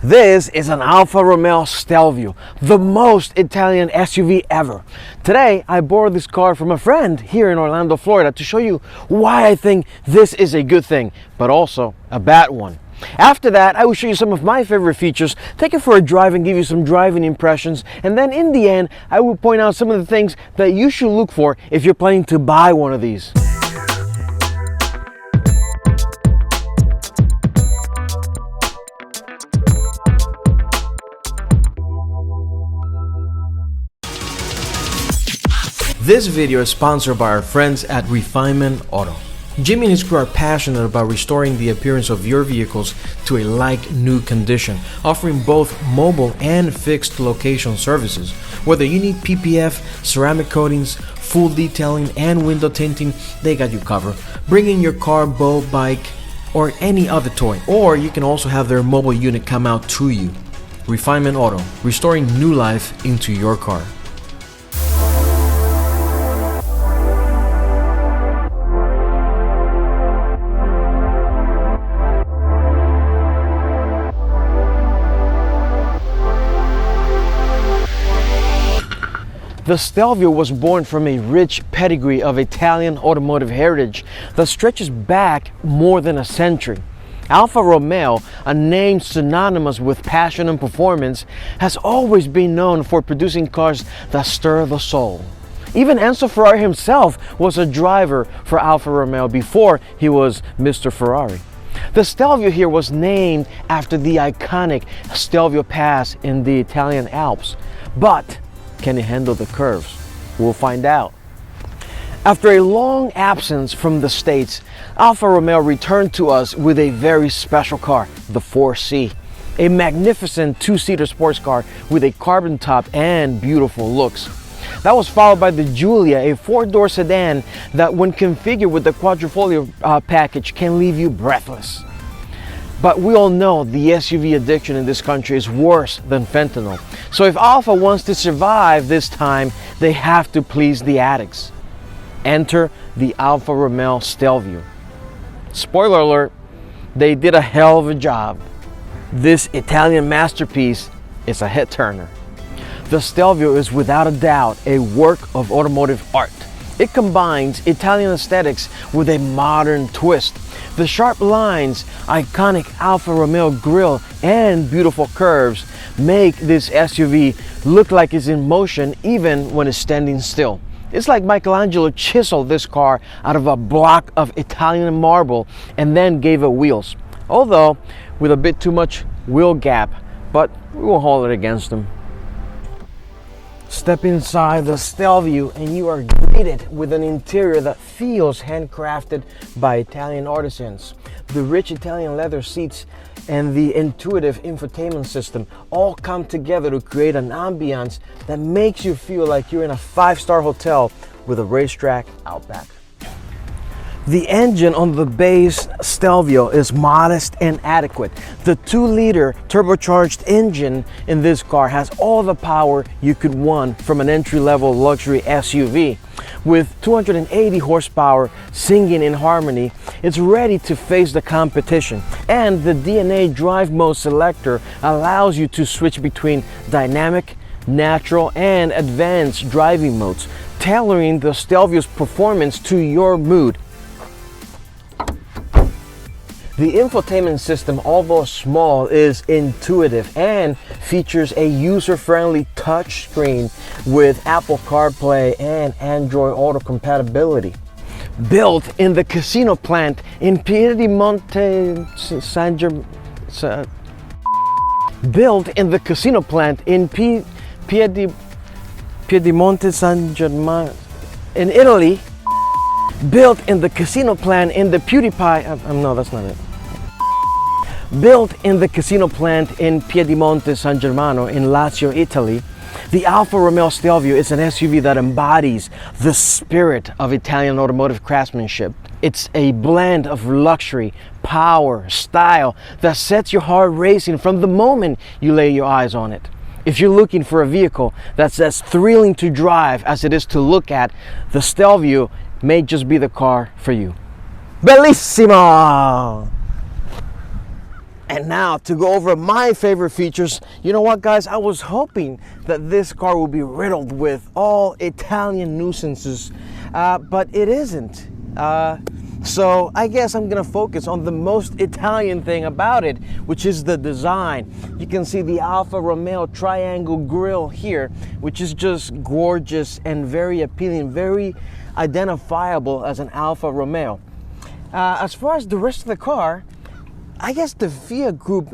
This is an Alfa Romeo Stelvio, the most Italian SUV ever. Today, I borrowed this car from a friend here in Orlando, Florida to show you why I think this is a good thing, but also a bad one. After that, I will show you some of my favorite features, take it for a drive and give you some driving impressions, and then in the end, I will point out some of the things that you should look for if you're planning to buy one of these. This video is sponsored by our friends at Refinement Auto. Jimmy and his crew are passionate about restoring the appearance of your vehicles to a like-new condition, offering both mobile and fixed location services. Whether you need PPF, ceramic coatings, full detailing, and window tinting, they got you covered. Bring in your car, boat, bike, or any other toy, or you can also have their mobile unit come out to you. Refinement Auto, restoring new life into your car. The Stelvio was born from a rich pedigree of Italian automotive heritage that stretches back more than a century. Alfa Romeo, a name synonymous with passion and performance, has always been known for producing cars that stir the soul. Even Enzo Ferrari himself was a driver for Alfa Romeo before he was Mr. Ferrari. The Stelvio here was named after the iconic Stelvio Pass in the Italian Alps, but can it handle the curves? We'll find out. After a long absence from the States, Alfa Romeo returned to us with a very special car, the 4C, a magnificent two-seater sports car with a carbon top and beautiful looks. That was followed by the Giulia, a four-door sedan that when configured with the Quadrifoglio package can leave you breathless. But we all know the SUV addiction in this country is worse than fentanyl. So if Alfa wants to survive this time, they have to please the addicts. Enter the Alfa Romeo Stelvio. Spoiler alert, they did a hell of a job. This Italian masterpiece is a hit turner. The Stelvio is without a doubt a work of automotive art. It combines Italian aesthetics with a modern twist. The sharp lines, iconic Alfa Romeo grille, and beautiful curves make this SUV look like it's in motion even when it's standing still. It's like Michelangelo chiseled this car out of a block of Italian marble and then gave it wheels. Although with a bit too much wheel gap, but we won't hold it against him. Step inside the Stelvio and you are greeted with an interior that feels handcrafted by Italian artisans. The rich Italian leather seats and the intuitive infotainment system all come together to create an ambiance that makes you feel like you're in a five-star hotel with a racetrack out back. The engine on the base Stelvio is modest and adequate. The 2-liter turbocharged engine in this car has all the power you could want from an entry-level luxury SUV. With 280 horsepower singing in harmony, it's ready to face the competition. And the DNA drive mode selector allows you to switch between dynamic, natural, and advanced driving modes, tailoring the Stelvio's performance to your mood. The infotainment system, although small, is intuitive and features a user-friendly touchscreen with Apple CarPlay and Android Auto compatibility. Built in the casino plant in Piedimonte San Germano. Built in the casino plant in Piedimonte San Germano in Italy. Built in the casino plant in the no, that's not it. Built in the casino plant in Piedimonte San Germano in Lazio, Italy, the Alfa Romeo Stelvio is an SUV that embodies the spirit of Italian automotive craftsmanship. It's a blend of luxury, power, style that sets your heart racing from the moment you lay your eyes on it. If you're looking for a vehicle that's as thrilling to drive as it is to look at, the Stelvio may just be the car for you. Bellissimo! And now to go over my favorite features. You know what, guys? I was hoping that this car would be riddled with all Italian nuisances, but it isn't. So I guess I'm gonna focus on the most Italian thing about it, which is the design. You can see the Alfa Romeo triangle grille here, which is just gorgeous and very appealing, very identifiable as an Alfa Romeo. As far as the rest of the car, I guess the Fiat group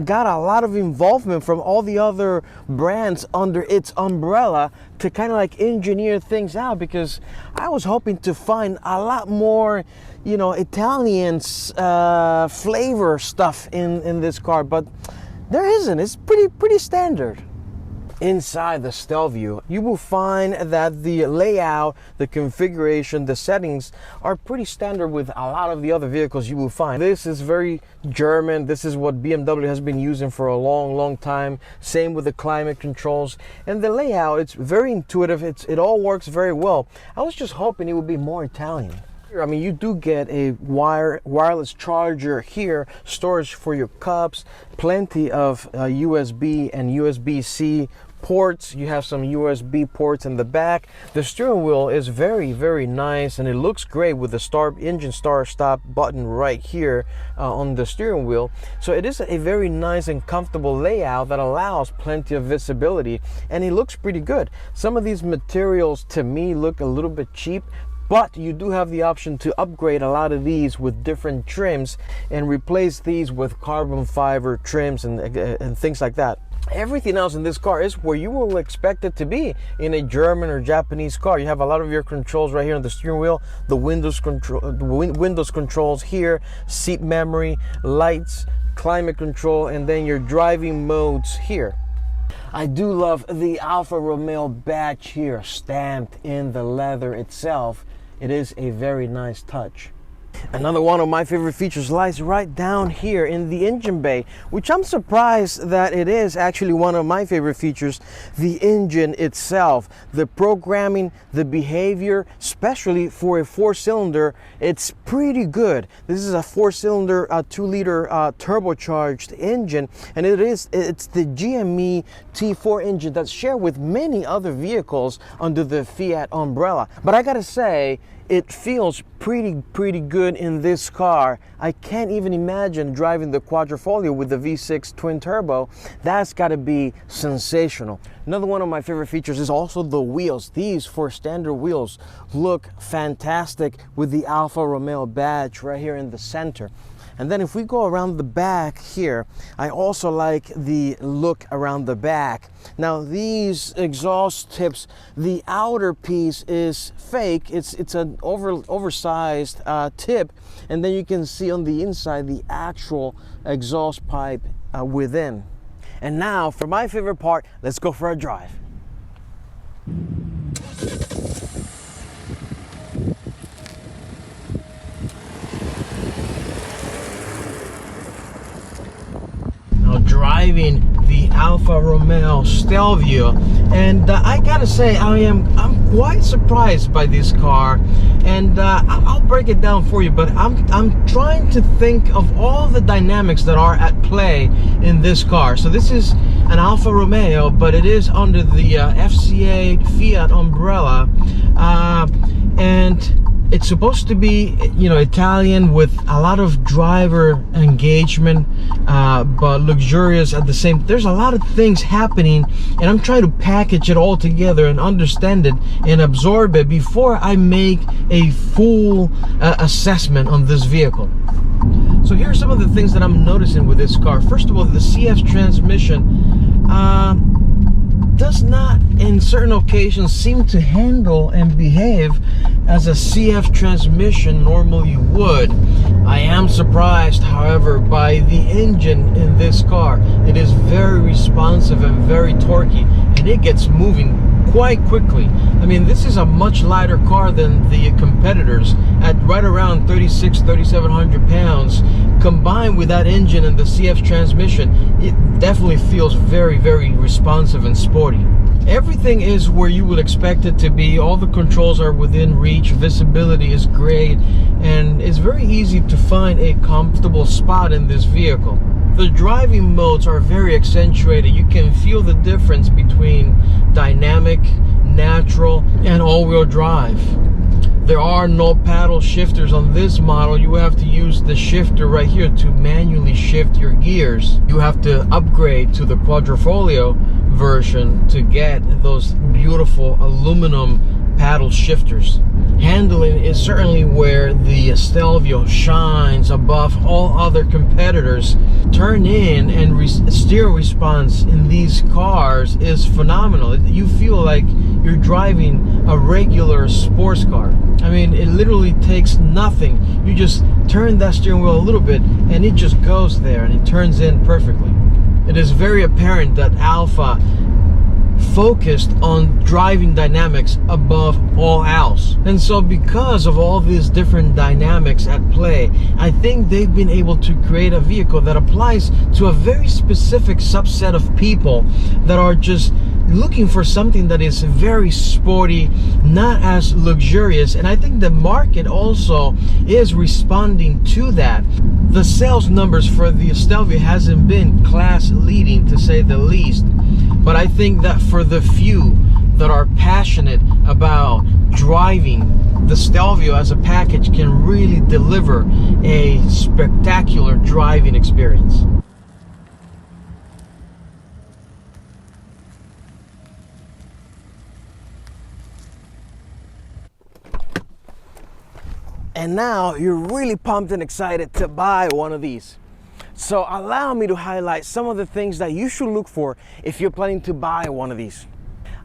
got a lot of involvement from all the other brands under its umbrella to kind of like engineer things out, because I was hoping to find a lot more, you know, Italian flavor stuff in this car, but there isn't. It's pretty standard. Inside the Stelvio, you will find that the layout, the configuration, the settings are pretty standard with a lot of the other vehicles you will find. This is very German. This is what BMW has been using for a long time. Same with the climate controls and the layout. It's very intuitive. It all works very well. I was just hoping it would be more Italian. I mean, you do get a wireless charger here, storage for your cups, plenty of USB and USB-C ports. You have some USB ports in the back. The steering wheel is very nice, and it looks great with the engine start stop button right here on the steering wheel. So it is a very nice and comfortable layout that allows plenty of visibility, and it looks pretty good. Some of these materials to me look a little bit cheap, but you do have the option to upgrade a lot of these with different trims and replace these with carbon fiber trims and things like that. Everything else in this car is where you will expect it to be in a German or Japanese car. You have a lot of your controls right here on the steering wheel, the Windows controls here, seat memory, lights, climate control, and then your driving modes here. I do love the Alfa Romeo badge here, stamped in the leather itself. It is a very nice touch. Another one of my favorite features lies right down here in the engine bay, which I'm surprised that it is actually one of my favorite features. The engine itself, the programming, the behavior, especially for a 4-cylinder, it's pretty good. This is a 4-cylinder 2-liter turbocharged engine, and it's the GME T4 engine that's shared with many other vehicles under the Fiat umbrella. But I gotta say, it feels pretty good in this car. I can't even imagine driving the Quadrifoglio with the V6 twin turbo. That's got to be sensational. Another one of my favorite features is also the wheels. These 4 standard wheels look fantastic with the Alfa Romeo badge right here in the center. And then if we go around the back here, I also like the look around the back. Now these exhaust tips, the outer piece is fake. It's an oversized tip, and then you can see on the inside the actual exhaust pipe within. And now for my favorite part, let's go for a drive. Driving the Alfa Romeo Stelvio, and I gotta say I'm quite surprised by this car, and I'll break it down for you, but I'm trying to think of all the dynamics that are at play in this car. So this is an Alfa Romeo, but it is under the FCA Fiat umbrella, and it's supposed to be, you know, Italian with a lot of driver engagement, but luxurious at the same. There's a lot of things happening, and I'm trying to package it all together and understand it and absorb it before I make a full assessment on this vehicle. So here are some of the things that I'm noticing with this car. First of all, the CF transmission does not, in certain occasions, seem to handle and behave as a CF transmission normally would. I am surprised, however, by the engine in this car. It is very responsive and very torquey, and it gets moving quite quickly. I mean, this is a much lighter car than the competitors at right around 3,700 pounds. Combined with that engine and the CF transmission, it definitely feels very responsive and sporty. Everything is where you would expect it to be. All the controls are within reach, visibility is great, and it's very easy to find a comfortable spot in this vehicle. The driving modes are very accentuated. You can feel the difference between dynamic, natural, and all-wheel drive. There are no paddle shifters on this model. You have to use the shifter right here to manually shift your gears. You have to upgrade to the Quadrifoglio version to get those beautiful aluminum paddle shifters. Handling is certainly where the Stelvio shines above all other competitors. Turn in and steering response in these cars is phenomenal. You feel like you're driving a regular sports car. I mean, it literally takes nothing. You just turn that steering wheel a little bit and it just goes there and it turns in perfectly. It is very apparent that Alfa focused on driving dynamics above all else. And so because of all these different dynamics at play, I think they've been able to create a vehicle that applies to a very specific subset of people that are just looking for something that is very sporty, not as luxurious. And I think the market also is responding to that. The sales numbers for the Stelvio hasn't been class leading, to say the least, but I think that for the few that are passionate about driving, the Stelvio as a package can really deliver a spectacular driving experience. And now you're really pumped and excited to buy one of these. So allow me to highlight some of the things that you should look for if you're planning to buy one of these.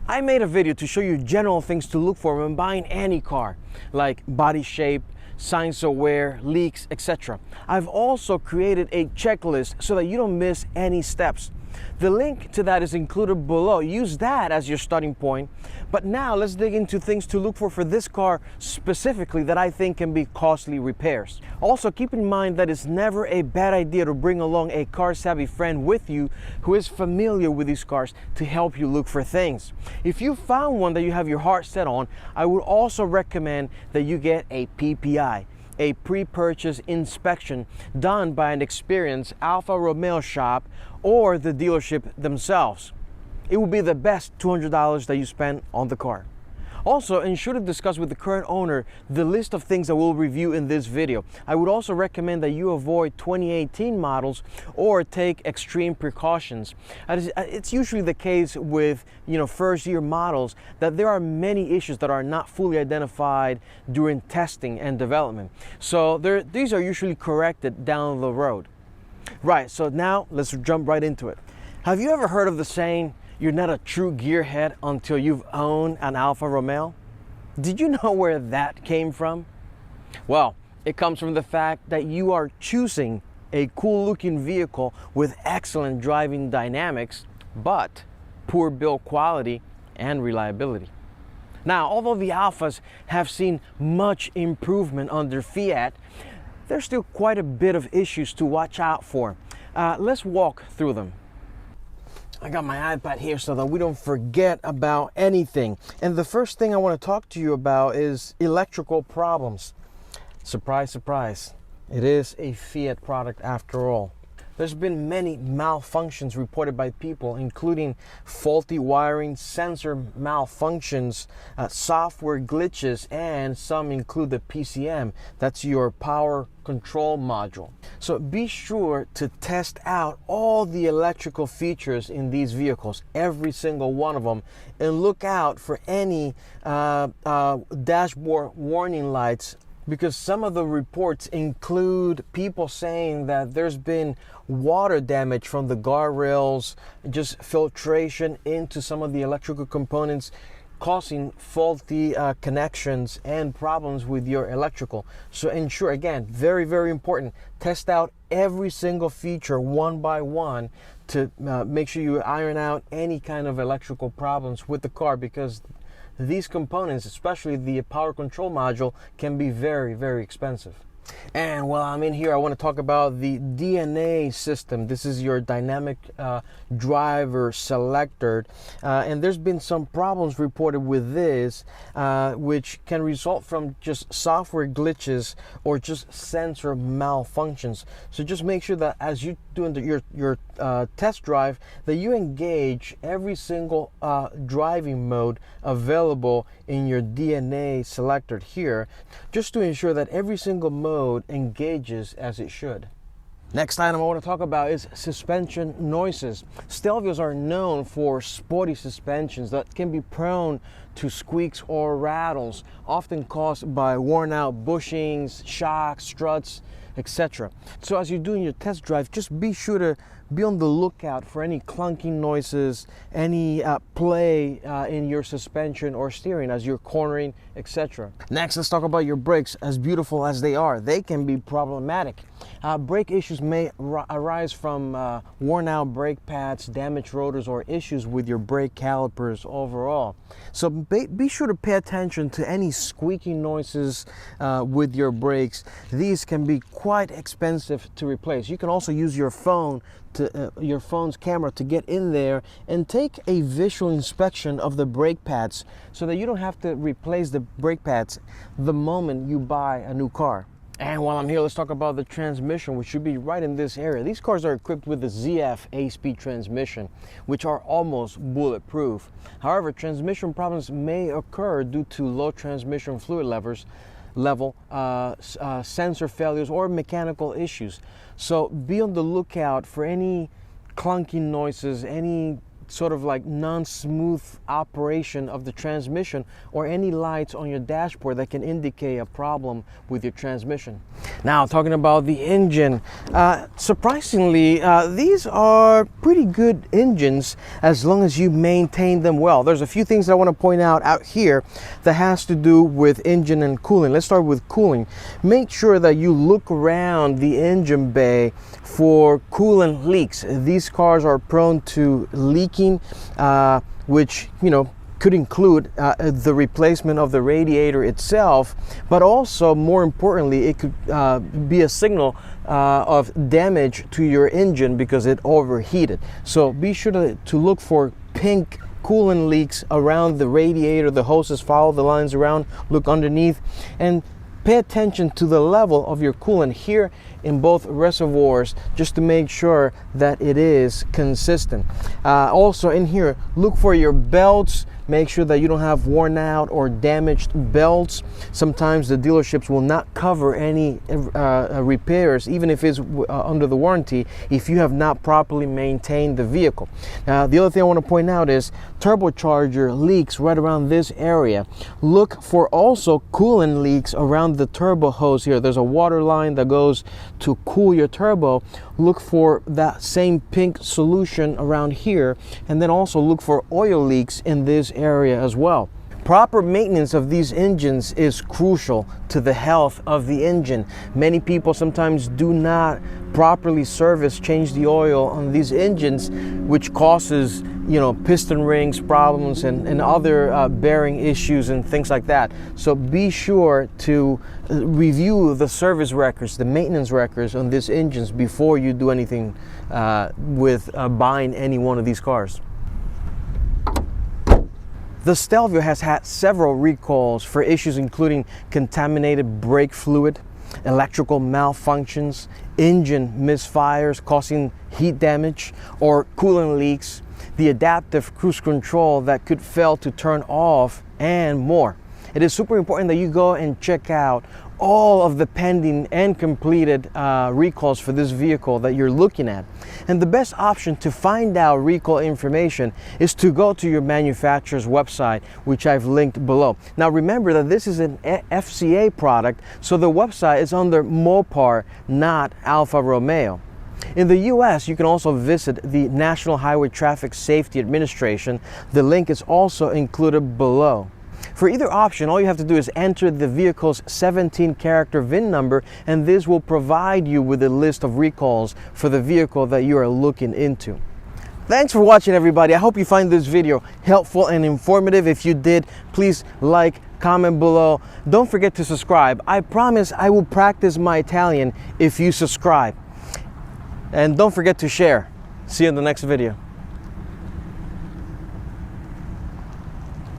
I made a video to show you general things to look for when buying any car, like body shape, signs of wear, leaks, etc. I've also created a checklist so that you don't miss any steps. The link to that is included below. Use that as your starting point. But now let's dig into things to look for this car specifically that I think can be costly repairs. Also, keep in mind that it's never a bad idea to bring along a car-savvy friend with you who is familiar with these cars to help you look for things. If you found one that you have your heart set on, I would also recommend that you get a PPI, a pre-purchase inspection done by an experienced Alfa Romeo shop or the dealership themselves. It will be the best $200 that you spend on the car. Also, ensure to discuss with the current owner the list of things that we'll review in this video. I would also recommend that you avoid 2018 models or take extreme precautions. It's usually the case with first year models that there are many issues that are not fully identified during testing and development. So these are usually corrected down the road. Right, so now let's jump right into it. Have you ever heard of the saying, you're not a true gearhead until you've owned an Alfa Romeo? Did you know where that came from? Well, it comes from the fact that you are choosing a cool looking vehicle with excellent driving dynamics, but poor build quality and reliability. Now, although the Alfas have seen much improvement under Fiat, there's still quite a bit of issues to watch out for. Let's walk through them. I got my iPad here so that we don't forget about anything. And the first thing I want to talk to you about is electrical problems. Surprise, surprise. It is a Fiat product after all. There's been many malfunctions reported by people, including faulty wiring, sensor malfunctions, software glitches, and some include the PCM. That's your power control module. So be sure to test out all the electrical features in these vehicles, every single one of them, and look out for any dashboard warning lights, because some of the reports include people saying that there's been water damage from the guardrails, just filtration into some of the electrical components, causing faulty connections and problems with your electrical. So ensure, again, very, very important, test out every single feature one by one to make sure you iron out any kind of electrical problems with the car, because these components, especially the power control module, can be very, very expensive. And while I'm in here, I want to talk about the DNA system. This is your dynamic driver selector. And there's been some problems reported with this, which can result from just software glitches or just sensor malfunctions. So just make sure that as you do your test drive, that you engage every single driving mode available in your DNA selector here, just to ensure that every single mode engages as it should. Next item I want to talk about is suspension noises. Stelvios are known for sporty suspensions that can be prone to squeaks or rattles, often caused by worn out bushings, shocks, struts, etc. So as you're doing your test drive, just be sure to be on the lookout for any clunking noises, any play in your suspension or steering as you're cornering, etc. Next, let's talk about your brakes. As beautiful as they are, they can be problematic. Brake issues may arise from worn out brake pads, damaged rotors, or issues with your brake calipers overall. So be sure to pay attention to any squeaking noises with your brakes. These can be quite expensive to replace. You can also use your phone your phone's camera to get in there and take a visual inspection of the brake pads so that you don't have to replace the brake pads the moment you buy a new car. And while I'm here, let's talk about the transmission, which should be right in this area. These cars are equipped with the ZF 8-speed transmission, which are almost bulletproof. However, transmission problems may occur due to low transmission fluid level, sensor failures, or mechanical issues. So be on the lookout for any clunking noises, any sort of like non-smooth operation of the transmission, or any lights on your dashboard that can indicate a problem with your transmission. Now, talking about the engine, surprisingly, these are pretty good engines as long as you maintain them well. There's a few things I want to point out here that has to do with engine and cooling. Let's start with cooling. Make sure that you look around the engine bay for coolant leaks. These cars are prone to leaking, which could include the replacement of the radiator itself, but also, more importantly, it could be a signal of damage to your engine because it overheated. So be sure to look for pink coolant leaks around the radiator, the hoses. Follow the lines around, look underneath, and pay attention to the level of your coolant here in both reservoirs, just to make sure that it is consistent. Also in here, look for your belts. Make sure that you don't have worn out or damaged belts. Sometimes the dealerships will not cover any repairs, even if it's under the warranty, if you have not properly maintained the vehicle. Now, the other thing I want to point out is turbocharger leaks right around this area. Look for also coolant leaks around the turbo hose here. There's a water line that goes to cool your turbo. Look for that same pink solution around here, and then also look for oil leaks in this area as well. Proper maintenance of these engines is crucial to the health of the engine. Many people sometimes do not properly change the oil on these engines, which causes piston rings problems and other bearing issues and things like that. So be sure to review the service records, the maintenance records on these engines before you do anything with buying any one of these cars. The Stelvio has had several recalls for issues including contaminated brake fluid, electrical malfunctions, engine misfires causing heat damage, or coolant leaks, the adaptive cruise control that could fail to turn off, and more. It is super important that you go and check out all of the pending and completed recalls for this vehicle that you're looking at. And the best option to find out recall information is to go to your manufacturer's website, which I've linked below. Now remember that this is an FCA product, so the website is under Mopar, not Alfa Romeo. In the US, you can also visit the National Highway Traffic Safety Administration. The link is also included below. For either option, all you have to do is enter the vehicle's 17-character VIN number, and this will provide you with a list of recalls for the vehicle that you are looking into. Thanks for watching, everybody. I hope you find this video helpful and informative. If you did, please like, comment below. Don't forget to subscribe. I promise I will practice my Italian if you subscribe. And don't forget to share. See you in the next video.